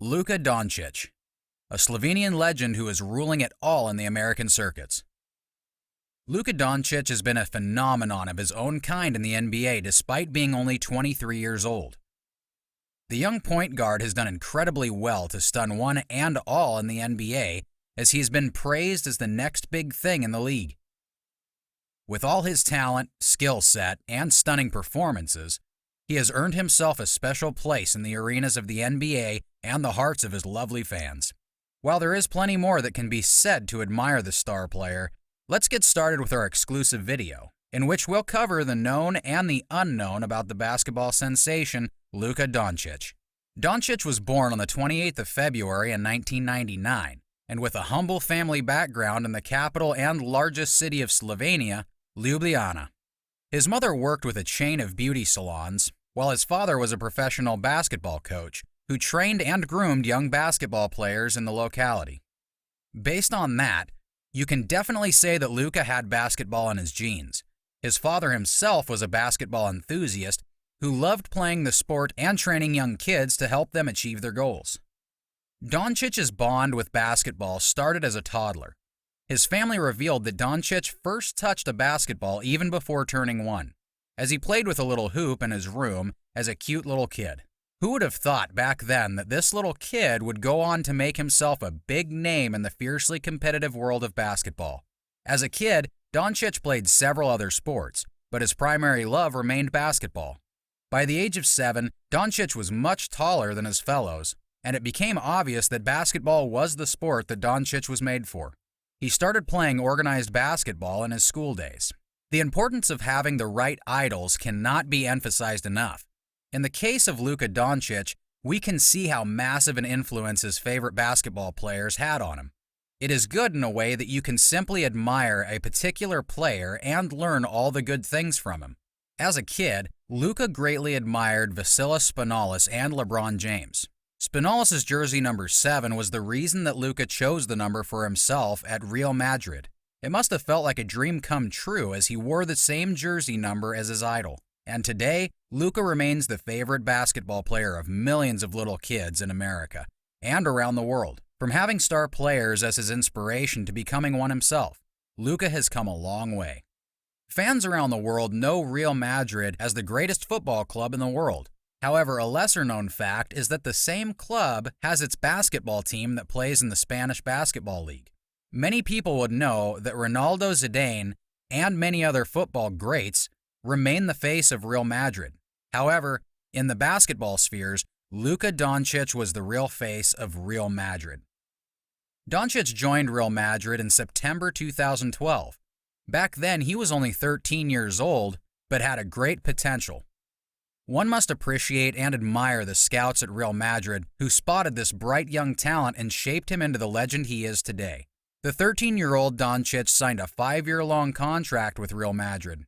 Luka Doncic, a Slovenian legend who is ruling it all in the American circuits. Luka Doncic has been a phenomenon of his own kind in the NBA despite being only 23 years old. The young point guard has done incredibly well to stun one and all in the NBA, as he has been praised as the next big thing in the league. With all his talent, skill set, and stunning performances, he has earned himself a special place in the arenas of the NBA and the hearts of his lovely fans. While there is plenty more that can be said to admire the star player, let's get started with our exclusive video, in which we'll cover the known and the unknown about the basketball sensation Luka Doncic. Doncic was born on the 28th of February in 1999, and with a humble family background in the capital and largest city of Slovenia, Ljubljana. His mother worked with a chain of beauty salons, while his father was a professional basketball coach who trained and groomed young basketball players in the locality. Based on that, you can definitely say that Luka had basketball in his genes. His father himself was a basketball enthusiast who loved playing the sport and training young kids to help them achieve their goals. Doncic's bond with basketball started as a toddler. His family revealed that Doncic first touched a basketball even before turning 1, as he played with a little hoop in his room as a cute little kid. Who would have thought back then that this little kid would go on to make himself a big name in the fiercely competitive world of basketball? As a kid, Doncic played several other sports, but his primary love remained basketball. By the age of 7, Doncic was much taller than his fellows, and it became obvious that basketball was the sport that Doncic was made for. He started playing organized basketball in his school days. The importance of having the right idols cannot be emphasized enough. In the case of Luka Doncic, we can see how massive an influence his favorite basketball players had on him. It is good in a way that you can simply admire a particular player and learn all the good things from him. As a kid, Luka greatly admired Vasilis Spanolis and LeBron James. Spanolis' jersey number 7 was the reason that Luka chose the number for himself at Real Madrid. It must have felt like a dream come true as he wore the same jersey number as his idol. And today, Luka remains the favorite basketball player of millions of little kids in America and around the world. From having star players as his inspiration to becoming one himself, Luka has come a long way. Fans around the world know Real Madrid as the greatest football club in the world. However, a lesser-known fact is that the same club has its basketball team that plays in the Spanish Basketball League. Many people would know that Ronaldo Zidane and many other football greats remain the face of Real Madrid. However, in the basketball spheres, Luka Doncic was the real face of Real Madrid. Doncic joined Real Madrid in September 2012. Back then, he was only 13 years old, but had a great potential. One must appreciate and admire the scouts at Real Madrid who spotted this bright young talent and shaped him into the legend he is today. The 13-year-old Doncic signed a 5-year-long contract with Real Madrid.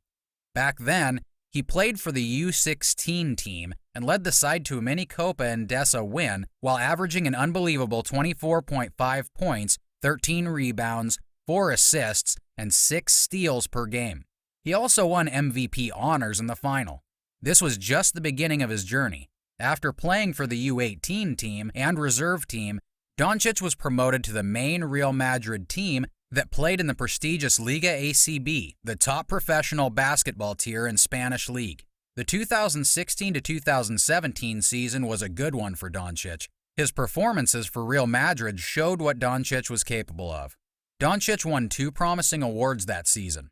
Back then, he played for the U16 team and led the side to a Minicopa Endesa win while averaging an unbelievable 24.5 points, 13 rebounds, 4 assists, and 6 steals per game. He also won MVP honors in the final. This was just the beginning of his journey. After playing for the U18 team and reserve team, Doncic was promoted to the main Real Madrid team that played in the prestigious Liga ACB, the top professional basketball tier in Spanish league. The 2016 to 2017 season was a good one for Doncic. His performances for Real Madrid showed what Doncic was capable of. Doncic won 2 promising awards that season.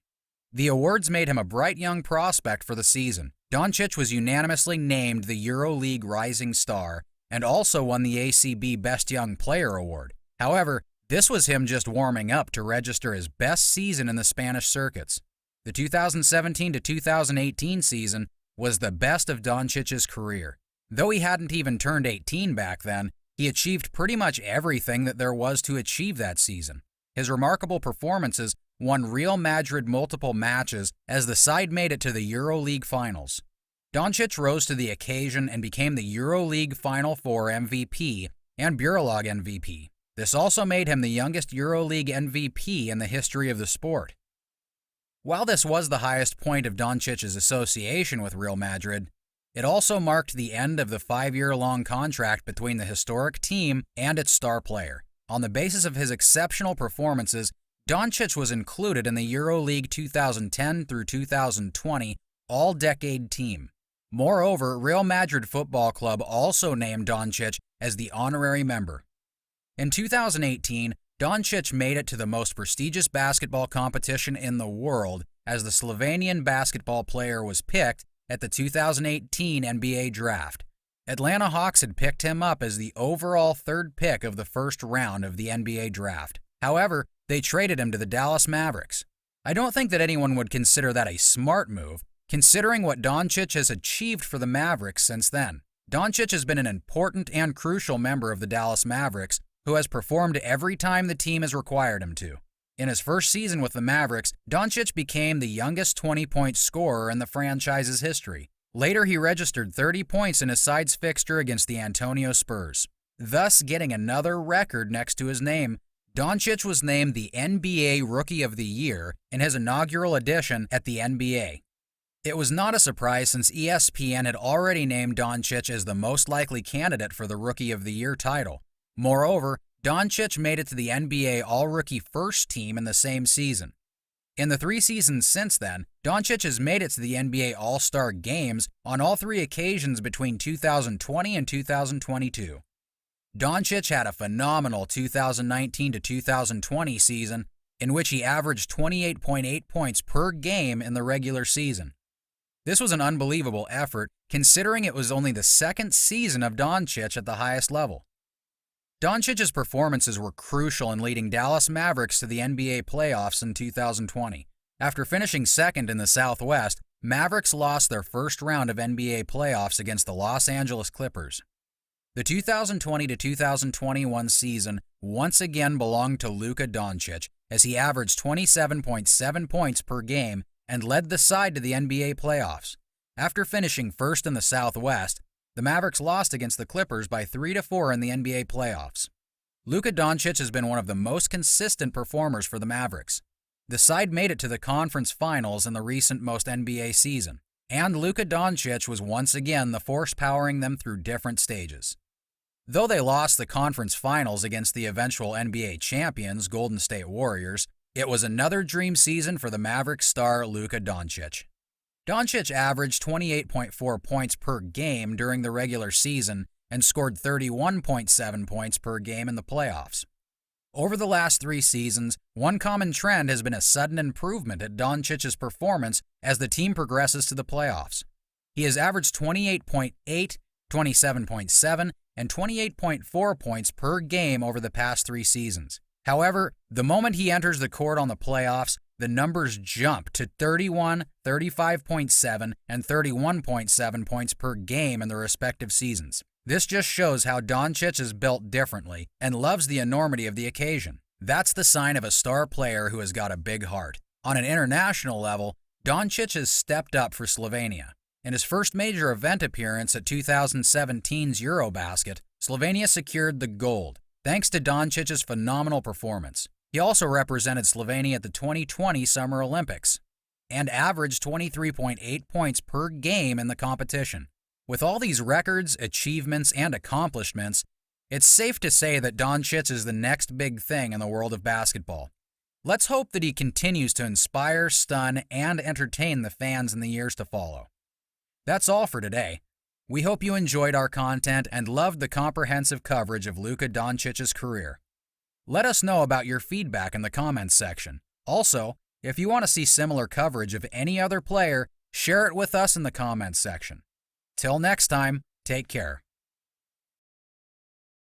The awards made him a bright young prospect for the season. Doncic was unanimously named the EuroLeague Rising Star and also won the ACB Best Young Player Award. However, this was him just warming up to register his best season in the Spanish circuits. The 2017 to 2018 season was the best of Doncic's career. Though he hadn't even turned 18 back then, he achieved pretty much everything that there was to achieve that season. His remarkable performances won Real Madrid multiple matches as the side made it to the EuroLeague finals. Doncic rose to the occasion and became the EuroLeague Final Four MVP and Buralog MVP. This also made him the youngest EuroLeague MVP in the history of the sport. While this was the highest point of Doncic's association with Real Madrid, It also marked the end of the 5-year-long contract between the historic team and its star player. On the basis of his exceptional performances, Doncic was included in the EuroLeague 2010 through 2020 All-Decade Team. Moreover, Real Madrid Football Club also named Doncic as the honorary member. In 2018, Doncic made it to the most prestigious basketball competition in the world as the Slovenian basketball player was picked at the 2018 NBA Draft. Atlanta Hawks had picked him up as the overall third pick of the first round of the NBA Draft. However, they traded him to the Dallas Mavericks. I don't think that anyone would consider that a smart move, considering what Doncic has achieved for the Mavericks since then. Doncic has been an important and crucial member of the Dallas Mavericks who has performed every time the team has required him to. In his first season with the Mavericks, Doncic became the youngest 20-point scorer in the franchise's history. Later, he registered 30 points in his side's fixture against the Antonio Spurs, thus getting another record next to his name. Doncic was named the NBA Rookie of the Year in his inaugural edition at the NBA. It was not a surprise since ESPN had already named Doncic as the most likely candidate for the Rookie of the Year title. Moreover, Doncic made it to the NBA All-Rookie First Team in the same season. In the 3 seasons since then, Doncic has made it to the NBA All-Star Games on all 3 occasions between 2020 and 2022. Doncic had a phenomenal 2019 to 2020 season in which he averaged 28.8 points per game in the regular season. This was an unbelievable effort, considering it was only the second season of Doncic at the highest level. Doncic's performances were crucial in leading Dallas Mavericks to the NBA playoffs in 2020. After finishing second in the Southwest, Mavericks lost their first round of NBA playoffs against the Los Angeles Clippers. The 2020 to 2021 season once again belonged to Luka Doncic, as he averaged 27.7 points per game and led the side to the NBA playoffs. After finishing first in the Southwest, the Mavericks lost against the Clippers by 3-4 in the NBA playoffs. Luka Doncic has been one of the most consistent performers for the Mavericks. The side made it to the conference finals in the recent most NBA season, and Luka Doncic was once again the force powering them through different stages. Though they lost the conference finals against the eventual NBA champions, Golden State Warriors, it was another dream season for the Mavericks star Luka Doncic. Doncic averaged 28.4 points per game during the regular season and scored 31.7 points per game in the playoffs. Over the last 3 seasons, one common trend has been a sudden improvement at Doncic's performance as the team progresses to the playoffs. He has averaged 28.8, 27.7, and 28.4 points per game over the past 3 seasons. However, the moment he enters the court on the playoffs, the numbers jump to 31, 35.7, and 31.7 points per game in the respective seasons. This just shows how Doncic is built differently and loves the enormity of the occasion. That's the sign of a star player who has got a big heart. On an international level, Doncic has stepped up for Slovenia. In his first major event appearance at 2017's Eurobasket, Slovenia secured the gold, thanks to Doncic's phenomenal performance. He also represented Slovenia at the 2020 Summer Olympics and averaged 23.8 points per game in the competition. With all these records, achievements, and accomplishments, it's safe to say that Doncic is the next big thing in the world of basketball. Let's hope that he continues to inspire, stun, and entertain the fans in the years to follow. That's all for today. We hope you enjoyed our content and loved the comprehensive coverage of Luka Doncic's career. Let us know about your feedback in the comments section. Also, if you want to see similar coverage of any other player, share it with us in the comments section. Till next time, take care.